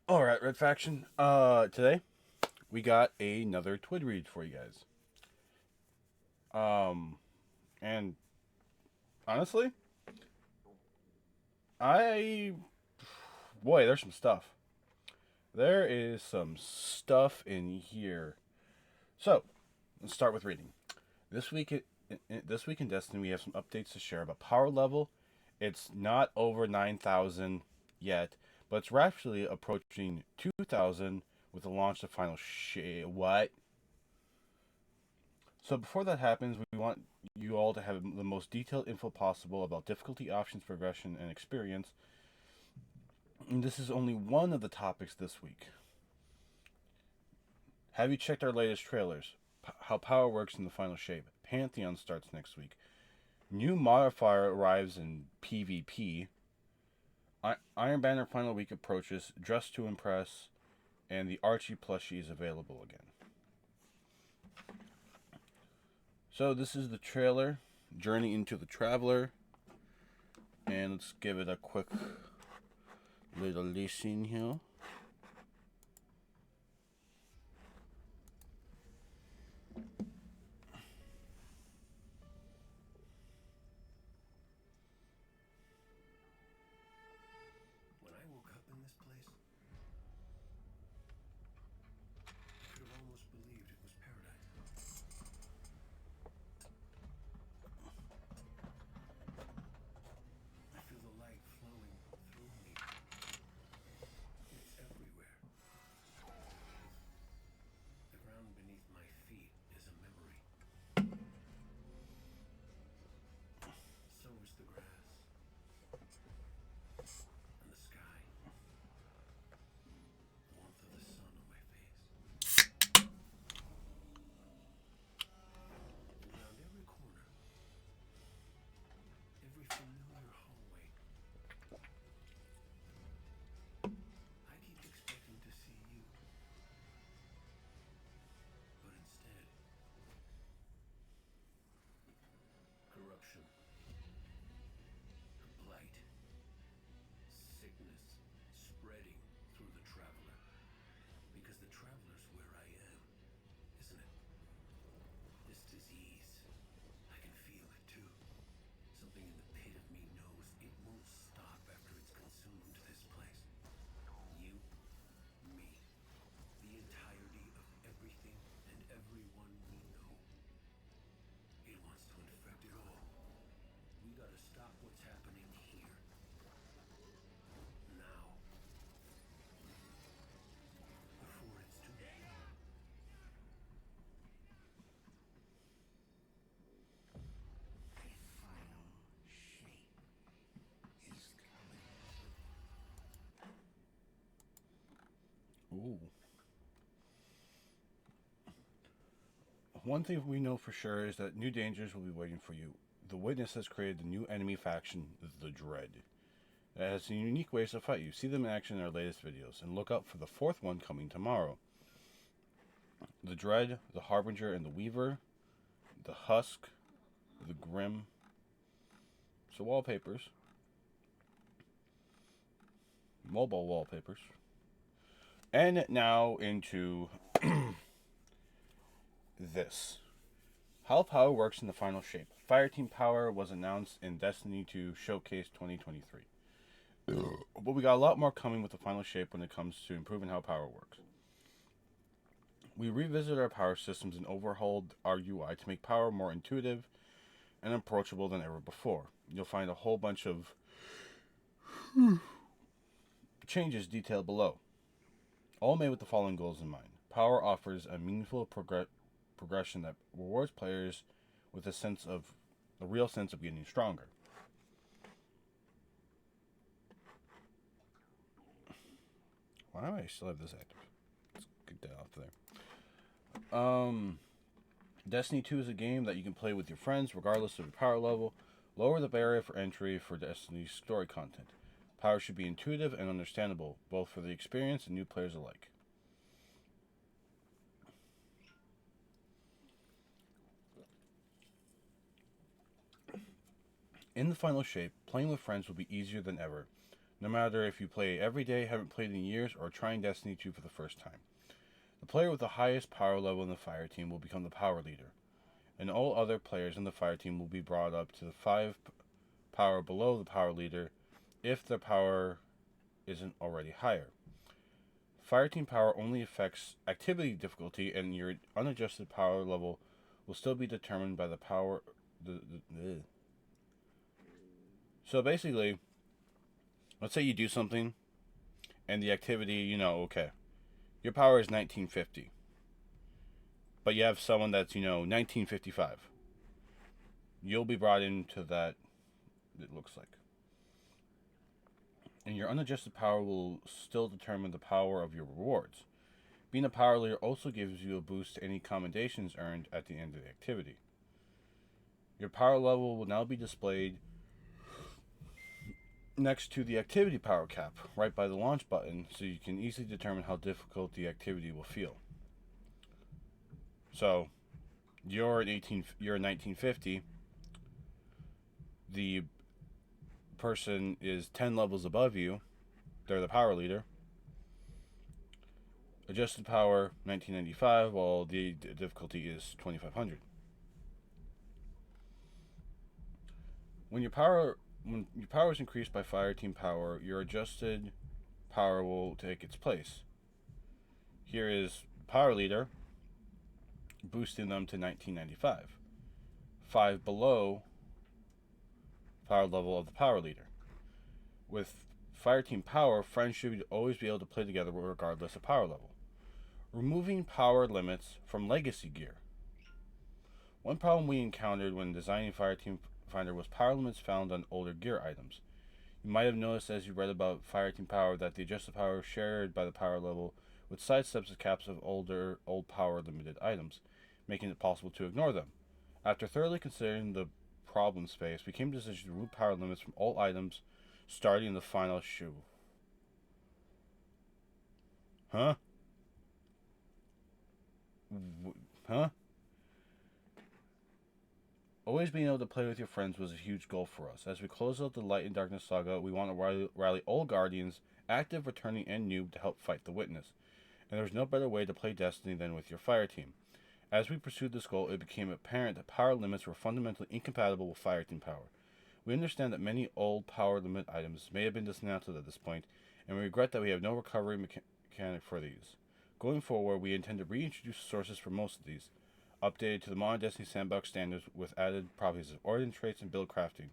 All right, Red Faction. Today we got another Twid read for you guys. Um, and honestly, I boy, there's some stuff. There is some stuff in here. So let's start with reading. This week, this week in Destiny, we have some updates to share about power level. It's not over 9,000 yet, but it's rapidly approaching 2,000 with the launch of Final Shade. What? So before that happens, we want you all to have the most detailed info possible about difficulty options, progression, and experience. And this is only one of the topics this week. Have you checked our latest trailers? How power works in the final shape. Pantheon starts next week. New modifier arrives in PvP. Iron Banner final week approaches. Dress to impress, and the Archie plushie is available again. So this is the trailer, Journey into the Traveler, and let's give it a quick little listen here. When I woke up in this place, I could have almost believed it was paradise. I feel the light flowing through me. It's everywhere. The ground beneath my feet is a memory. So is the grass and the sky. Warmth of the sun on my face. And around every corner, every familiar hallway, I keep expecting to see you. But instead, corruption, blight, sickness spreading through the traveler. Because the traveler's where I am, isn't it? This disease, I can feel it too. Something in the pit of me knows it won't stop after it's consumed this place. You, me, the entirety of everything and everyone we know. It wants to infect it all. We gotta stop what's happening here. Now. Before it's too late. Final shape is coming. Ooh. One thing we know for sure is that new dangers will be waiting for you. The Witness has created a new enemy faction, the Dread. It has some unique ways to fight you. See them in action in our latest videos, and look out for the fourth one coming tomorrow. The Dread, the Harbinger, and the Weaver, the Husk, the Grim. So wallpapers. Mobile wallpapers. And now into this. How power works in the final shape. Fireteam power was announced in Destiny 2 Showcase 2023. But we got a lot more coming with the final shape when it comes to improving how power works. We revisited our power systems and overhauled our UI to make power more intuitive and approachable than ever before. You'll find a whole bunch of changes detailed below, all made with the following goals in mind. Power offers a meaningful progression that rewards players with a real sense of getting stronger. Why do I still have this active? Let's get that off there. Destiny 2 is a game that you can play with your friends regardless of your power level. Lower the barrier for entry for Destiny's story content. Power should be intuitive and understandable, both for the experience and new players alike. In the final shape, playing with friends will be easier than ever. no matter if you play every day, haven't played in years, or trying Destiny 2 for the first time. The player with the highest power level in the fire team will become the power leader, and all other players in the fire team will be brought up to the 5 power below the power leader if their power isn't already higher. Fireteam power only affects activity difficulty, and your unadjusted power level will still be determined by the power. So basically, let's say you do something, and the activity, okay, your power is 1950, but you have someone that's 1955. You'll be brought into that. It looks like. And your unadjusted power will still determine the power of your rewards. Being a power leader also gives you a boost to any commendations earned at the end of the activity. Your power level will now be displayed next to the activity power cap, right by the launch button, so you can easily determine how difficult the activity will feel. So, you're in 1950. The person is 10 levels above you. They're the power leader. Adjusted power 1995, while the difficulty is 2500. When your power is increased by fire team power, your adjusted power will take its place. Here is power leader, boosting them to 1995. 5 below power level of the power leader. With fire team power, friends should always be able to play together regardless of power level. Removing power limits from legacy gear. One problem we encountered when designing Fireteam Finder was power limits found on older gear items. You might have noticed as you read about Fireteam Power that the adjusted power shared by the power level would sidestep the caps of old power limited items, making it possible to ignore them. After thoroughly considering the problem space, we came to the decision to remove power limits from all items starting in the final shoe. Huh? Huh? Always being able to play with your friends was a huge goal for us. As we close out the Light and Darkness saga, we want to rally all Guardians, active, returning, and noob, to help fight the Witness. And there's no better way to play Destiny than with your fire team. As we pursued this goal, it became apparent that power limits were fundamentally incompatible with fire team power. We understand that many old power limit items may have been dismantled at this point, and we regret that we have no recovery mechanic for these. Going forward, we intend to reintroduce sources for most of these, updated to the modern Destiny sandbox standards with added properties of origin traits and build crafting,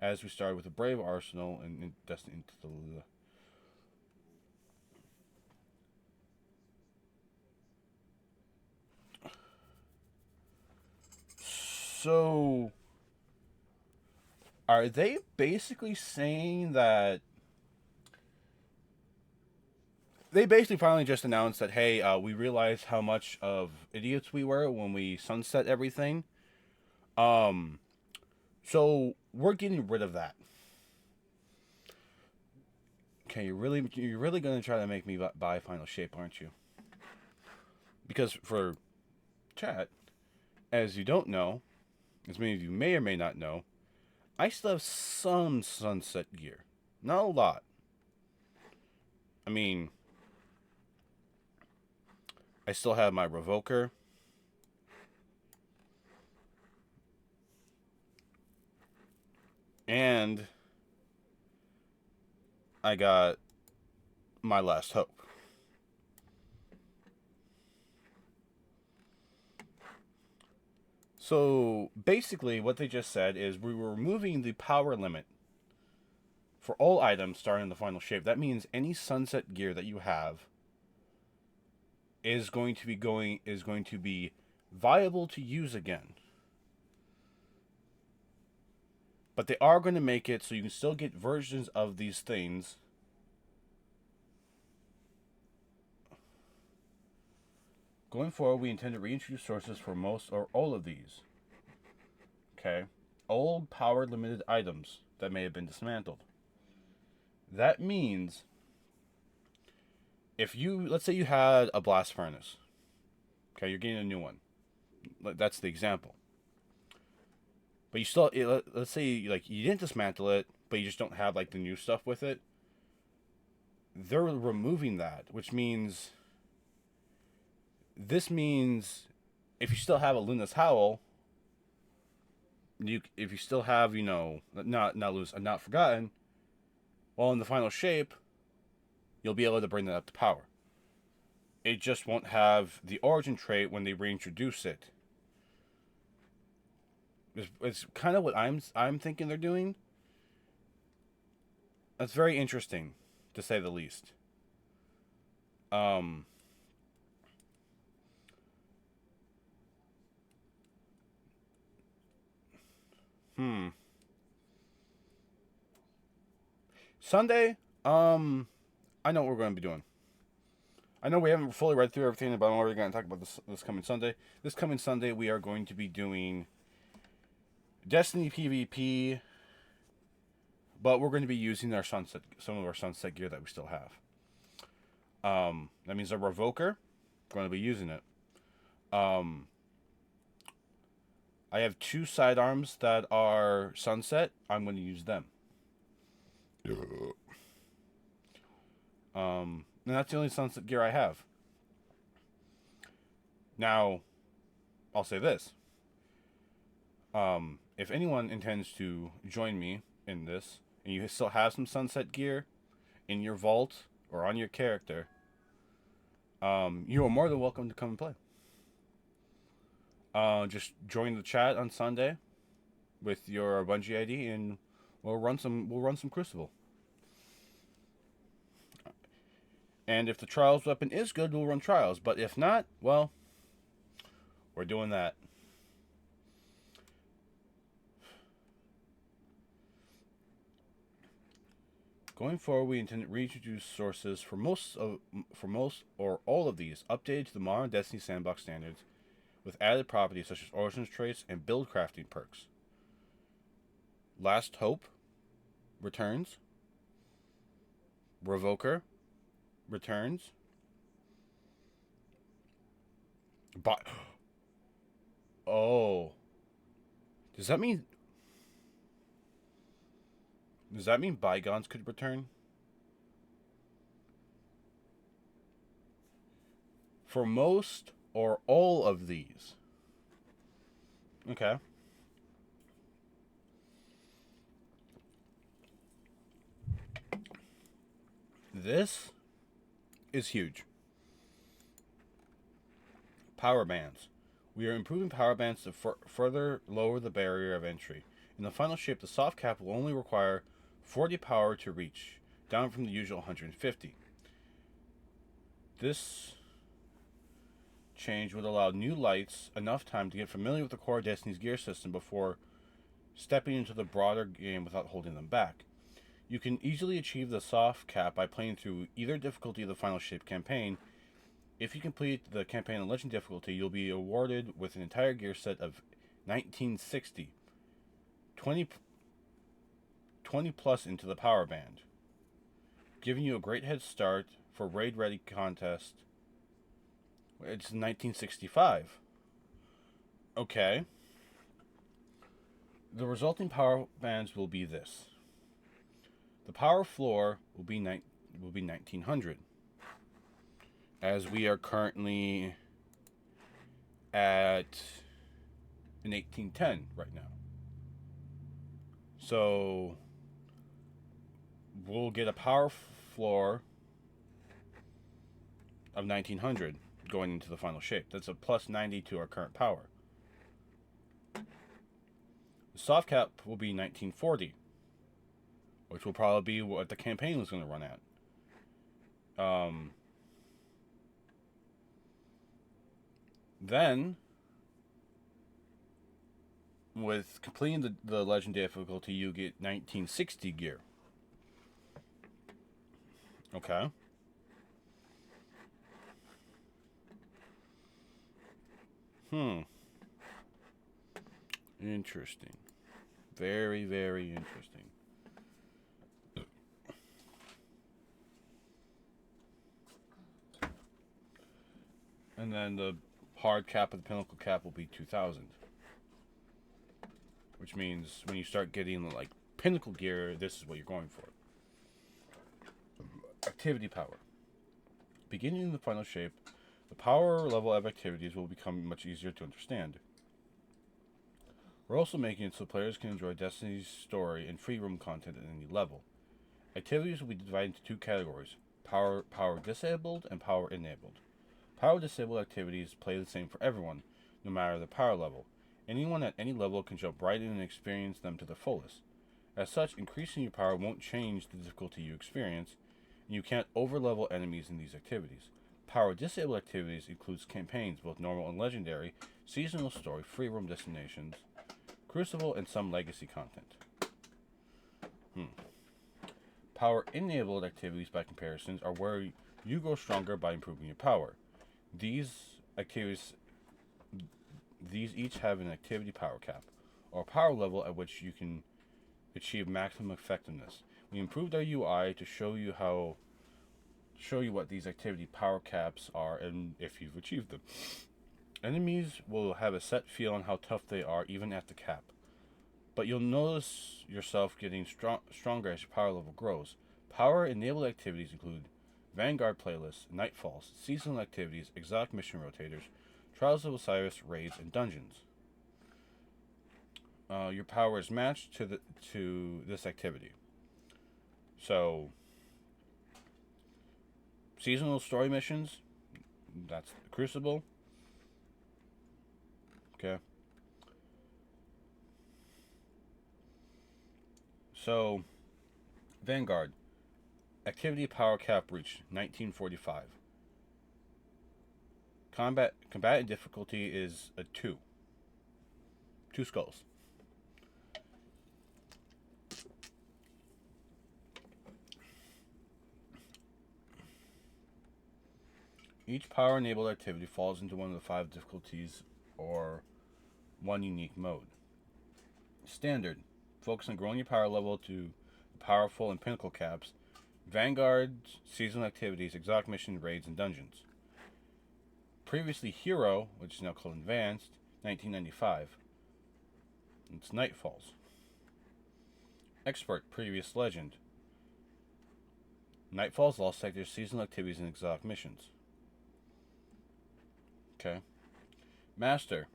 as we started with a brave arsenal in Destiny into the... So, are they basically saying that they basically finally just announced that, hey, we realized how much of idiots we were when we sunset everything. So we're getting rid of that. Okay, you're really gonna try to make me buy Final Shape, aren't you? Because for chat, as you don't know, as many of you may or may not know, I still have some sunset gear. Not a lot. I mean, I still have my Revoker. And I got my Last Hope. So basically what they just said is we were removing the power limit for all items starting in the Final Shape. That means any sunset gear that you have is going to be viable to use again. But they are going to make it so you can still get versions of these things going forward. We intend to reintroduce sources for most or all of these. Okay, old power limited items that may have been dismantled. That means if let's say you had a blast furnace, okay, you're getting a new one. That's the example. But you still, let's say like you didn't dismantle it, but you just don't have like the new stuff with it. they're removing that, which means this means if you still have a Luna's Howl, if you still have, you know, not Luna's, not Forgotten, well, in the final shape, you'll be able to bring that up to power. It just won't have the origin trait when they reintroduce it. It's kind of what I'm thinking they're doing. That's very interesting, to say the least. Sunday, I know what we're going to be doing. I know we haven't fully read through everything, but I'm already going to talk about this coming Sunday. This coming Sunday, we are going to be doing Destiny PvP, but we're going to be using some of our sunset gear that we still have. That means our Revoker, going to be using it. I have 2 sidearms that are sunset. I'm going to use them. And that's the only sunset gear I have. Now, I'll say this. If anyone intends to join me in this, and you still have some sunset gear in your vault or on your character, you are more than welcome to come and play. Just join the chat on Sunday with your Bungie ID, and we'll run some Crucible. And if the Trials weapon is good, we'll run Trials. But if not, well, we're doing that. Going forward, we intend to reintroduce sources for most or all of these, updated to the modern Destiny sandbox standards, with added properties such as origins traits and build crafting perks. Last Hope returns. Revoker returns. Oh. Does that mean Bygones could return? For most or all of these. Okay. This is huge. Power bands. We are improving power bands to further lower the barrier of entry. In the final shape, the soft cap will only require 40 power to reach, down from the usual 150. This change would allow new lights enough time to get familiar with the core Destiny's gear system before stepping into the broader game without holding them back. You can easily achieve the soft cap by playing through either difficulty of the final shape campaign. If you complete the campaign on legend difficulty, you'll be awarded with an entire gear set of 1960, 20 plus into the power band, giving you a great head start for raid ready contest. It's 1965. Okay. The resulting power bands will be this. The power floor will be 1900. As we are currently at an 1810 right now. So we'll get a power floor of 1900 going into the final shape. That's a plus 90 to our current power. The soft cap will be 1940, which will probably be what the campaign was going to run at. Then, with completing the legend difficulty, you get 1960 gear. Okay. Interesting. Very, very interesting. And then the hard cap of the pinnacle cap will be 2000. Which means when you start getting like pinnacle gear, this is what you're going for. Activity power. Beginning in the final shape, the power level of activities will become much easier to understand. We're also making it so players can enjoy Destiny's story and free roam content at any level. Activities will be divided into two categories: power disabled and power enabled. Power disabled activities play the same for everyone, no matter the power level. Anyone at any level can jump right in and experience them to the fullest. As such, increasing your power won't change the difficulty you experience, and you can't overlevel enemies in these activities. Power disabled activities includes campaigns, both normal and legendary, seasonal story, free roam destinations, Crucible, and some legacy content. Power enabled activities, by comparison, are where you grow stronger by improving your power. These each have an activity power cap, or power level at which you can achieve maximum effectiveness. We improved our UI to show you what these activity power caps are and if you've achieved them. Enemies will have a set feel on how tough they are even at the cap, but you'll notice yourself getting stronger as your power level grows. Power enabled activities include Vanguard playlists, Nightfalls, seasonal activities, exotic mission rotators, Trials of Osiris, raids, and dungeons. Your power is matched to this activity. So, seasonal story missions, that's the Crucible. Okay. So, Vanguard. Activity power cap reached 1945. Combat and difficulty is a 2. 2 skulls. Each power enabled activity falls into one of the 5 difficulties or one unique mode. Standard. Focus on growing your power level to the powerful and pinnacle caps. Vanguard's seasonal activities, exotic mission, raids, and dungeons. Previously Hero, which is now called Advanced, 1995. It's Nightfalls. Expert, previous Legend. Nightfalls, Lost Sectors, seasonal activities, and exotic missions. Okay. Master.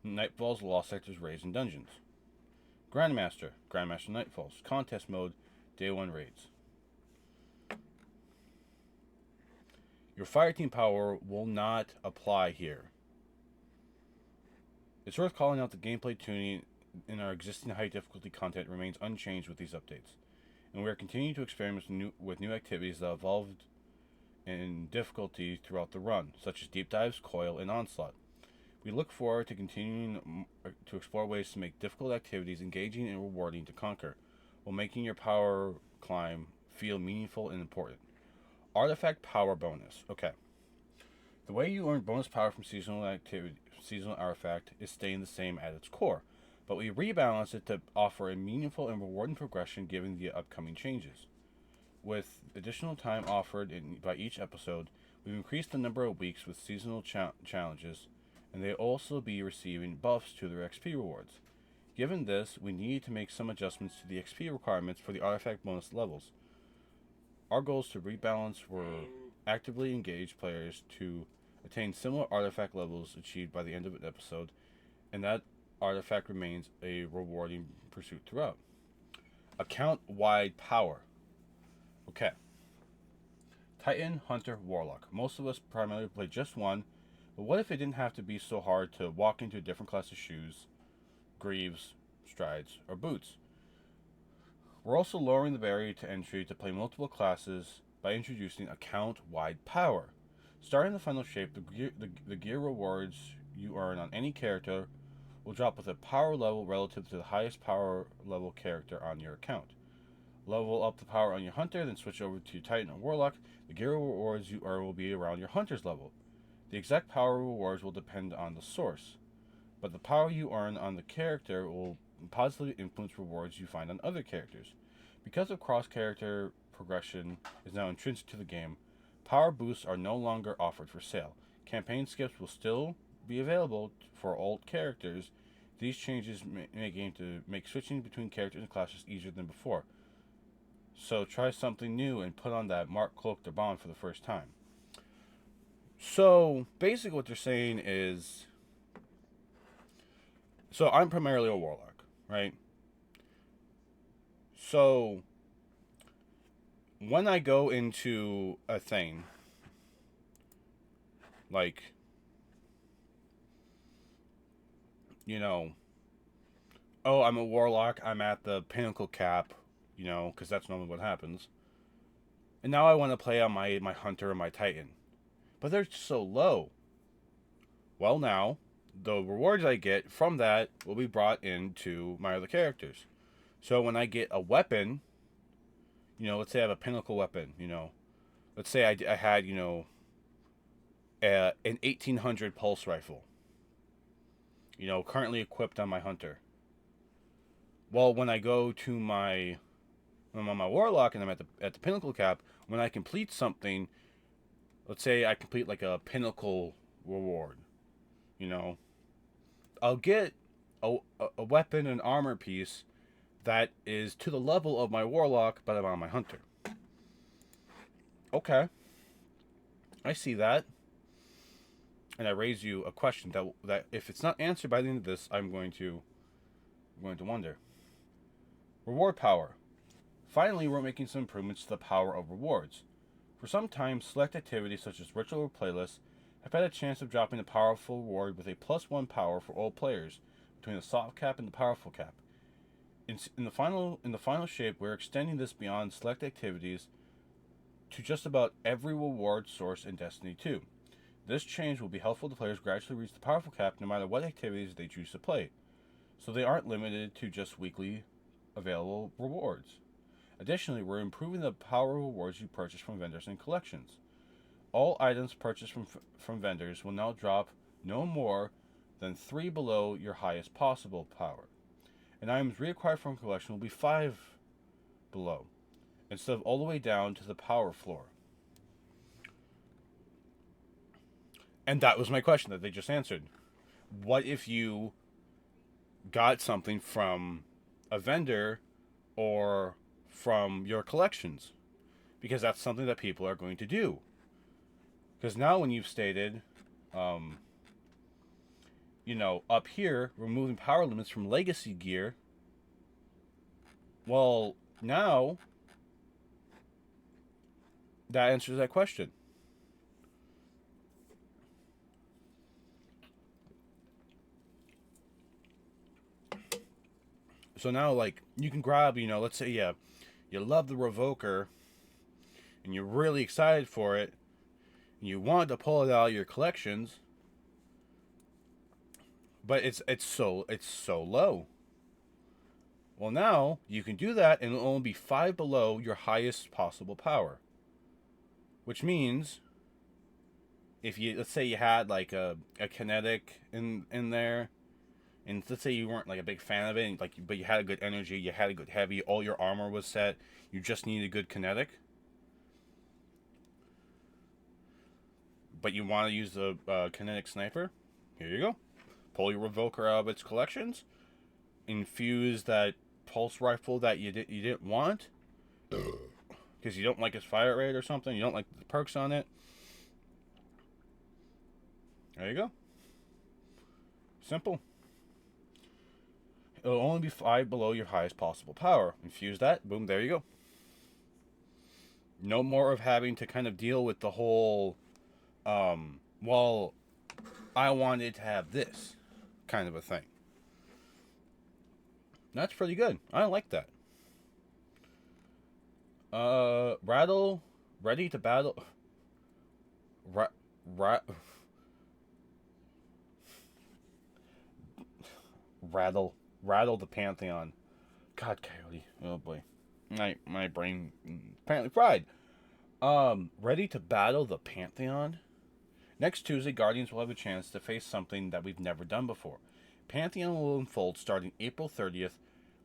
Nightfalls, Lost Sectors, raids, and dungeons. Grandmaster. Grandmaster Nightfalls. Contest mode, Day 1 raids. Your fireteam power will not apply here. It's worth calling out the gameplay tuning in our existing high difficulty content remains unchanged with these updates, and we are continuing to experiment with new activities that evolved in difficulty throughout the run, such as deep dives, coil, and onslaught. We look forward to continuing to explore ways to make difficult activities engaging and rewarding to conquer, while making your power climb feel meaningful and important. Artifact power bonus. Okay. The way you earn bonus power from seasonal artifact is staying the same at its core, but we rebalance it to offer a meaningful and rewarding progression given the upcoming changes. With additional time offered by each episode, we've increased the number of weeks with seasonal challenges, and they also be receiving buffs to their XP rewards. Given this, we need to make some adjustments to the XP requirements for the artifact bonus levels. Our goals to rebalance were actively engage players to attain similar artifact levels achieved by the end of an episode, and that artifact remains a rewarding pursuit throughout. Account-wide power. Okay. Titan, Hunter, Warlock. Most of us primarily play just one, but what if it didn't have to be so hard to walk into a different class of shoes, greaves, strides, or boots? We're also lowering the barrier to entry to play multiple classes by introducing account-wide power. Starting the final shape, the gear rewards you earn on any character will drop with a power level relative to the highest power level character on your account. Level up the power on your hunter, then switch over to your Titan or Warlock. The gear rewards you earn will be around your hunter's level. The exact power rewards will depend on the source, but the power you earn on the character will positively influence rewards you find on other characters. Because of cross-character progression is now intrinsic to the game, power boosts are no longer offered for sale. Campaign skips will still be available for old characters. These changes make game to make switching between characters and classes easier than before. So try something new and put on that mark, cloak, or bond for the first time. So basically, what they're saying is, so I'm primarily a warlock, right? So when I go into a thing, like, you know, oh, I'm a warlock, I'm at the pinnacle cap, because that's normally what happens. And now I want to play on my hunter and my titan. But they're so low. Well, now, the rewards I get from that will be brought into my other characters. So when I get a weapon, let's say I have a pinnacle weapon, let's say I had, an 1800 pulse rifle, currently equipped on my hunter. Well, when I go to when I'm on my warlock and I'm at the pinnacle cap, when I complete something, let's say I complete like a pinnacle reward, I'll get a weapon and armor piece that is to the level of my warlock, but I'm on my hunter. Okay, I see that, and I raise you a question that if it's not answered by the end of this, I'm going to wonder. Reward power. Finally, we're making some improvements to the power of rewards. For some time, select activities such as ritual or playlists have had a chance of dropping a powerful reward with a +1 power for all players between the soft cap and the powerful cap. In the final shape, we're extending this beyond select activities to just about every reward source in Destiny 2. This change will be helpful to players gradually reach the powerful cap no matter what activities they choose to play, so they aren't limited to just weekly available rewards. Additionally, we're improving the power of rewards you purchase from vendors and collections. All items purchased from vendors will now drop no more than 3 below your highest possible power. And items reacquired from collection will be 5 below, instead of all the way down to the power floor. And that was my question that they just answered. What if you got something from a vendor or from your collections? Because that's something that people are going to do. Because now when you've stated, up here, removing power limits from legacy gear, well, now that answers that question. So now, like, you can grab, let's say, you love the Revoker, and you're really excited for it, and you want to pull it out of your collections, but it's so low. Well, now you can do that, and it'll only be 5 below your highest possible power. Which means, let's say you had like a kinetic in there, and let's say you weren't like a big fan of it, but you had a good energy, you had a good heavy, all your armor was set, you just needed a good kinetic, but you want to use the kinetic sniper. Here you go. Pull your Revoker out of its collections, infuse that pulse rifle that you didn't want because you don't like its fire rate or something, you don't like the perks on it. There you go. Simple. It'll only be 5 below your highest possible power. Infuse that, boom, there you go. No more of having to kind of deal with the whole, well, I wanted to have this kind of a thing. That's pretty good. I like that. Rattle, ready to battle. Rattle the Pantheon. God, Coyote. Oh boy, my brain apparently fried. Ready to battle the Pantheon. Next Tuesday, Guardians will have a chance to face something that we've never done before. Pantheon will unfold starting April 30th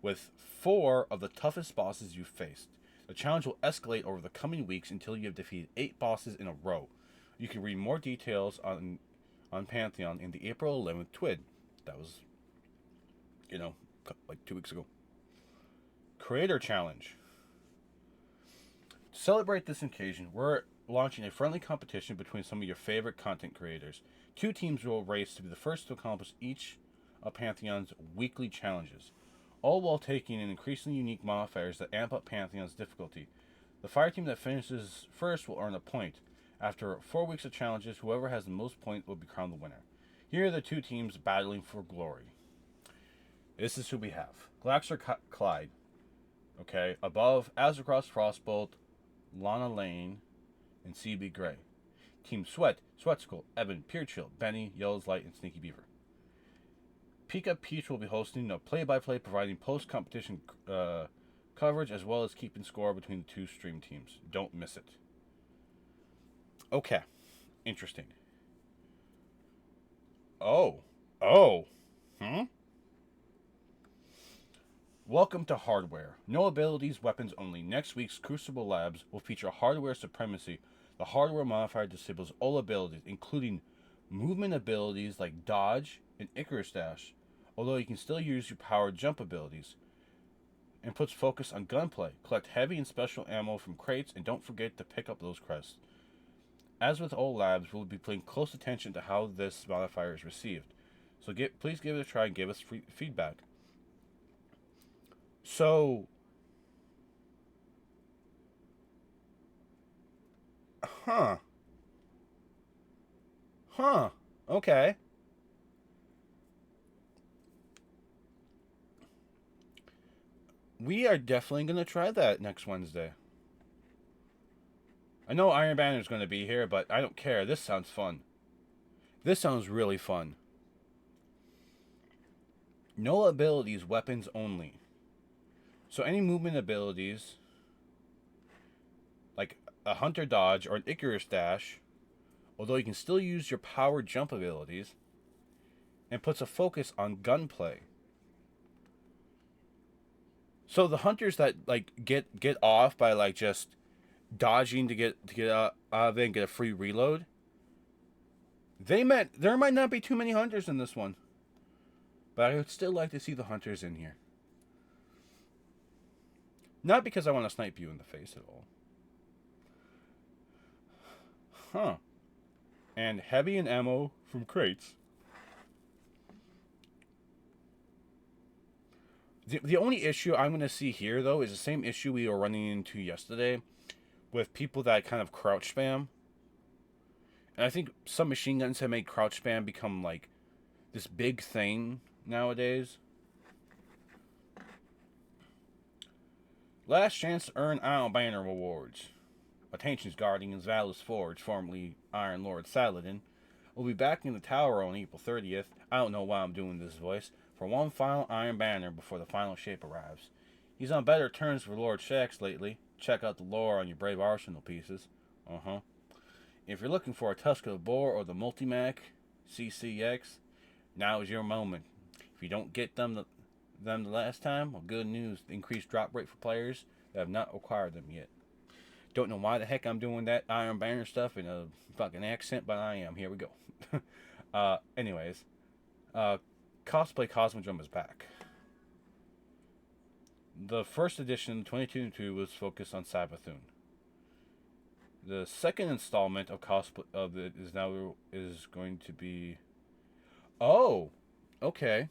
with 4 of the toughest bosses you've faced. The challenge will escalate over the coming weeks until you have defeated 8 bosses in a row. You can read more details on Pantheon in the April 11th TWID. That was, like 2 weeks ago. Creator Challenge. To celebrate this occasion, we're launching a friendly competition between some of your favorite content creators. Two teams will race to be the first to accomplish each of Pantheon's weekly challenges, all while taking in increasingly unique modifiers that amp up Pantheon's difficulty. The fire team that finishes first will earn a point. After 4 weeks of challenges, whoever has the most points will be crowned the winner. Here are the two teams battling for glory. This is who we have. Glaxer Clyde. Okay, above, Azercross Frostbolt, Lana Lane, and CB Gray. Team Sweat, Sweatsicle, Evan, Purechill, Benny, Yellows Light, and Sneaky Beaver. Pika Peach will be hosting a play-by-play, providing post-competition coverage as well as keeping score between the two stream teams. Don't miss it. Okay, interesting. Oh, Welcome to Hardware. No abilities, weapons only. Next week's Crucible Labs will feature Hardware Supremacy. The hardware modifier disables all abilities, including movement abilities like Dodge and Icarus Dash, although you can still use your powered jump abilities, and puts focus on gunplay. Collect heavy and special ammo from crates, and don't forget to pick up those crests. As with all labs, we'll be paying close attention to how this modifier is received. So please give it a try and give us feedback. So, okay. We are definitely going to try that next Wednesday. I know Iron Banner's going to be here, but I don't care. This sounds fun. This sounds really fun. No abilities, weapons only. So any movement abilities, like a Hunter Dodge or an Icarus Dash, although you can still use your powered jump abilities, and puts a focus on gunplay. So the hunters that like get off by like just dodging to get out of it and get a free reload, there might not be too many hunters in this one. But I would still like to see the hunters in here. Not because I want to snipe you in the face at all. And heavy and ammo from crates. The only issue I'm going to see here, though, is the same issue we were running into yesterday with people that kind of crouch spam. And I think some machine guns have made crouch spam become, like, this big thing nowadays. Last chance to earn Iron Banner rewards. Attention's Guardians Valus Forge, formerly Iron Lord Saladin, will be back in the tower on April 30th. I don't know why I'm doing this voice. For one final Iron Banner before the final shape arrives. He's on better terms with Lord Shax lately. Check out the lore on your Brave Arsenal pieces. If you're looking for a Tusk of the Boar or the Multimac CCX, now is your moment. If you don't get them the last time, well, good news. Increased drop rate for players that have not acquired them yet. Don't know why the heck I'm doing that Iron Banner stuff in a fucking accent, but I am. Here we go. Anyways, Cosplay Cosmodrome is back. The first edition, 2022, was focused on Savathun. The second installment of cosplay of it is going to be. Oh, okay.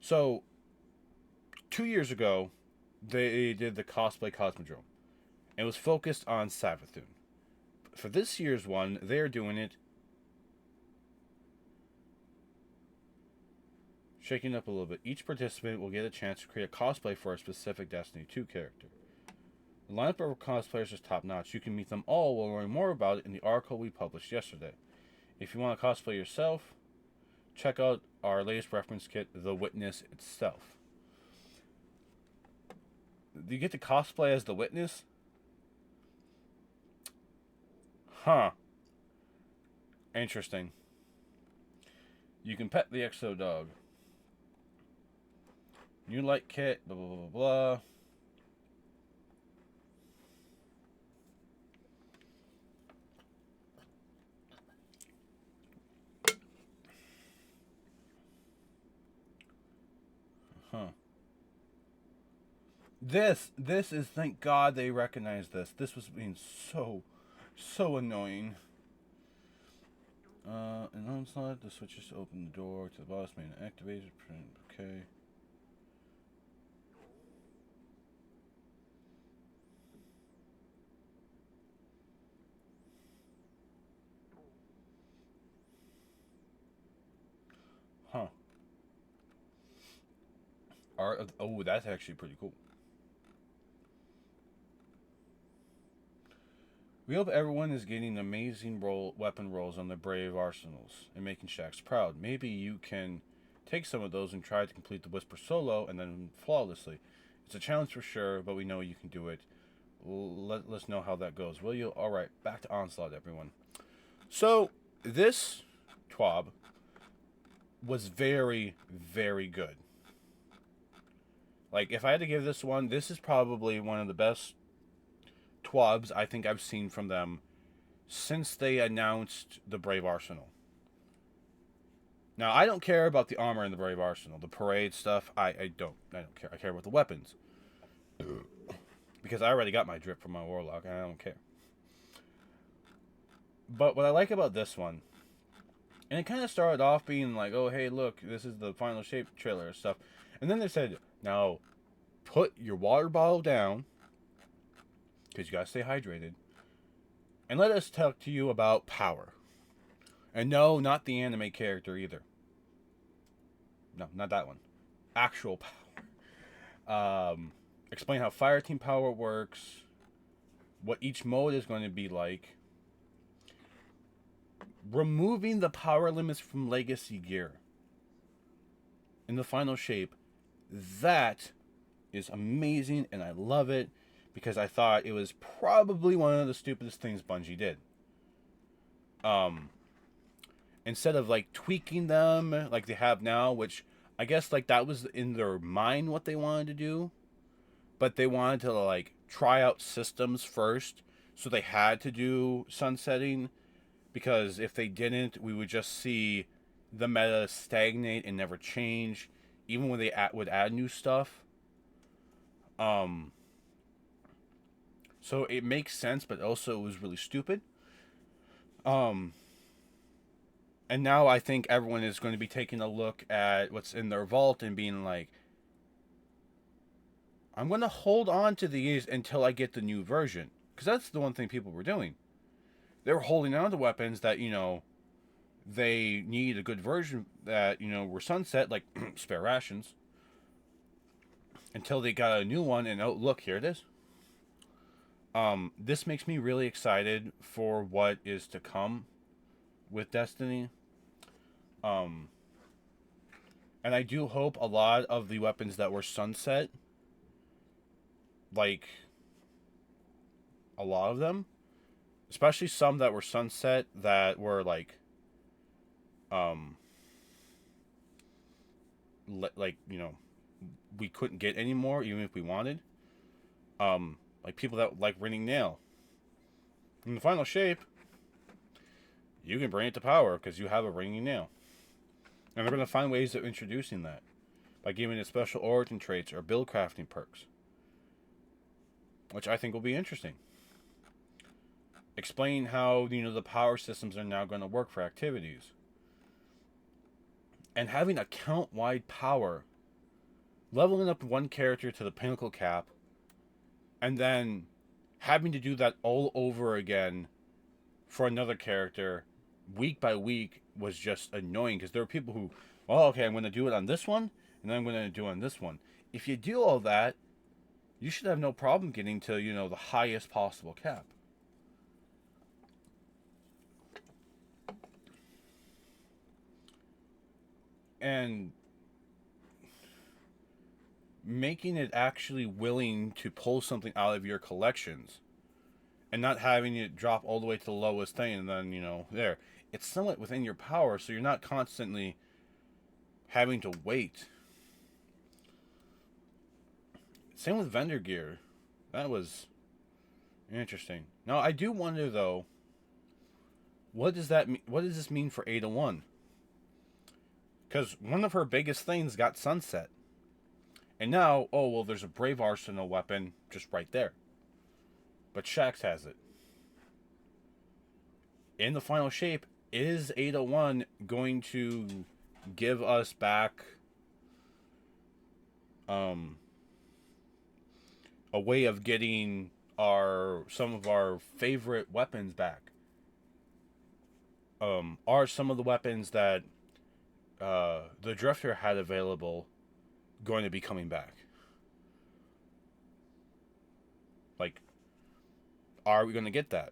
So, 2 years ago, they did the Cosplay Cosmodrome. It was focused on Savathun. For this year's one, they're doing it shaking up a little bit. Each participant will get a chance to create a cosplay for a specific Destiny 2 character. The lineup of cosplayers is top notch. You can meet them all while learning more about it in the article we published yesterday. If you want to cosplay yourself, check out our latest reference kit, The Witness itself. Do you get to cosplay as the Witness? Interesting. You can pet the Exo Dog. New light kit, blah, blah, blah, blah. This is, thank God they recognized this. This was being so annoying. An onslaught, the switches to open the door to the boss main activated. Okay. Huh. Oh, that's actually pretty cool. We hope everyone is getting amazing weapon rolls on their brave arsenals and making Shax proud. Maybe you can take some of those and try to complete the Whisper solo and then flawlessly. It's a challenge for sure, but we know you can do it. Let us know how that goes, will you? Alright, back to Onslaught, everyone. So, this TWAB was very, very good. Like, if I had to give this one, this is probably one of the best TWABs I think I've seen from them since they announced the Brave Arsenal. Now, I don't care about the armor in the Brave Arsenal. The parade stuff, I don't care. I care about the weapons. Because I already got my drip from my Warlock, and I don't care. But what I like about this one, and it kind of started off being like, oh, hey, look, this is the Final Shape trailer and stuff. And then they said, now, put your water bottle down, because you gotta stay hydrated, and let us talk to you about power. And no, not the anime character either. No, not that one. Actual power. Explain how Fireteam power works, what each mode is going to be like, removing the power limits from Legacy gear in the Final Shape. That is amazing, and I love it, because I thought it was probably one of the stupidest things Bungie did. Instead of like tweaking them like they have now, which I guess like that was in their mind what they wanted to do, but they wanted to like try out systems first, so they had to do sunsetting, because if they didn't, we would just see the meta stagnate and never change, even when they would add new stuff. So it makes sense, but also it was really stupid. And now I think everyone is going to be taking a look at what's in their vault and being like, I'm going to hold on to these until I get the new version. Because that's the one thing people were doing. They were holding on to weapons that, you know, they need a good version that, you know, were sunset, like spare rations, until they got a new one, and oh, look, here it is. This makes me really excited for what is to come with Destiny. And I do hope a lot of the weapons that were sunset, like a lot of them, especially some that were sunset that were like you know, we couldn't get anymore even if we wanted, like people that like Ringing Nail in the Final Shape, you can bring it to power because you have a Ringing Nail. And they're going to find ways of introducing that by giving it special origin traits or build crafting perks, which I think will be interesting. Explain how, you know, the power systems are now going to work for activities. And having account-wide power, leveling up one character to the pinnacle cap, and then having to do that all over again for another character week by week was just annoying, because there were people who, oh, okay, I'm going to do it on this one, and then I'm going to do it on this one. If you do all that, you should have no problem getting to, you know, the highest possible cap. And making it actually willing to pull something out of your collections and not having it drop all the way to the lowest thing and then, you know, there. It's somewhat within your power, so you're not constantly having to wait. Same with vendor gear. That was interesting. Now, I do wonder, though, what does this mean for Ada 1? Because one of her biggest things got sunset. And now, oh, well, there's a Brave Arsenal weapon just right there. But Shaxx has it. In the final shape, is 801 going to give us back a way of getting some of our favorite weapons back? Are some of the weapons that the Drifter had available going to be coming back? Like, are we going to get that?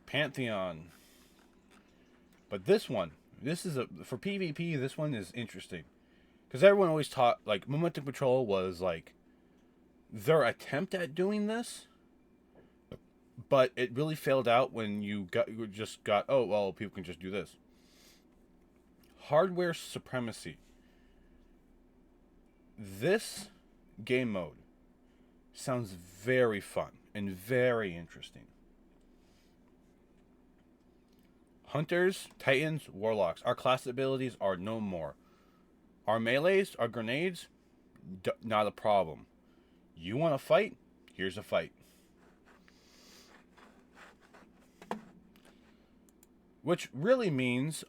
Pantheon. But this is for PvP, this one is interesting. Because everyone always taught, like, Momentum Control was, like, their attempt at doing this. But it really failed out when you just got, oh, well, people can just do this. Hardware supremacy. This game mode sounds very fun and very interesting. Hunters, Titans, Warlocks. Our class abilities are no more. Our melees, our grenades, not a problem. You want to fight? Here's a fight. Which really means,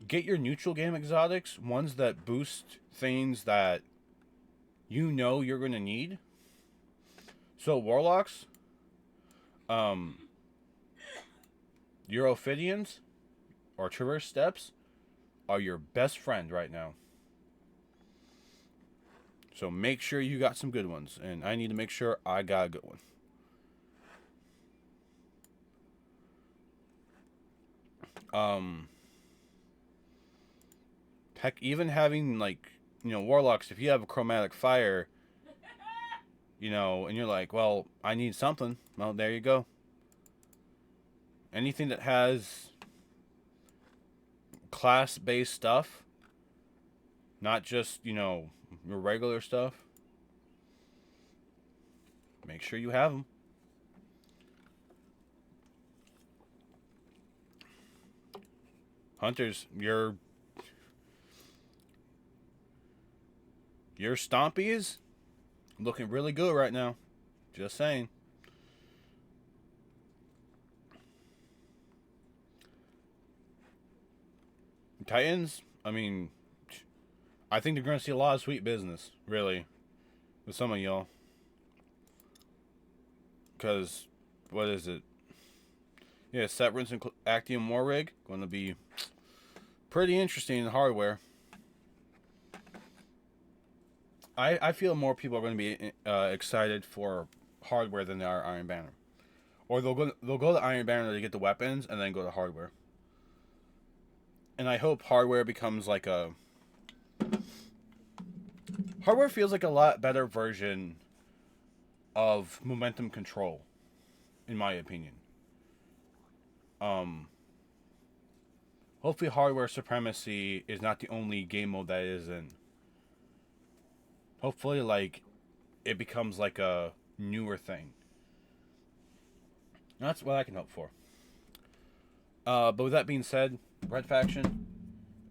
get your neutral game exotics, ones that boost things that you know you're going to need. So Warlocks, Europhidians, or Traverse Steps are your best friend right now. So make sure you got some good ones. And I need to make sure I got a good one. Heck, even having, like, Warlocks, if you have a chromatic fire, and you're like, well, I need something. Well, there you go. Anything that has class-based stuff, not just, your regular stuff, make sure you have them. Hunters, your stompies looking really good right now. Just saying. Titans, I mean, I think they're going to see a lot of sweet business, really, with some of y'all. Because, what is it? Yeah, Severance and Actium Warrig, going to be pretty interesting in hardware. I feel more people are going to be excited for hardware than they are Iron Banner. Or they'll go to Iron Banner to get the weapons and then go to hardware. And I hope hardware becomes like a... Hardware feels like a lot better version of Momentum Control, in my opinion. Hopefully hardware supremacy is not the only game mode that it is in. Hopefully, like, it becomes like a newer thing. That's what I can hope for. But with that being said, Red Faction,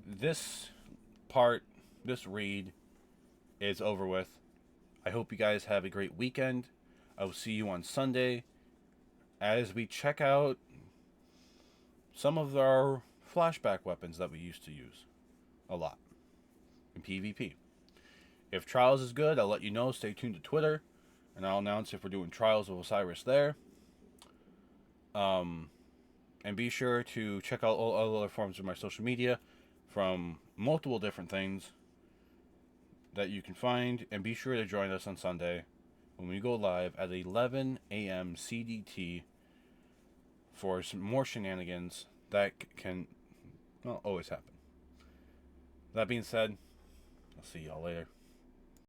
this read is over with. I hope you guys have a great weekend. I will see you on Sunday as we check out some of our flashback weapons that we used to use a lot in PvP. If Trials is good, I'll let you know. Stay tuned to Twitter, and I'll announce if we're doing Trials of Osiris there. And be sure to check out all other forms of my social media from multiple different things that you can find. And be sure to join us on Sunday when we go live at 11 a.m. CDT for some more shenanigans that can always happen. That being said, I'll see y'all later.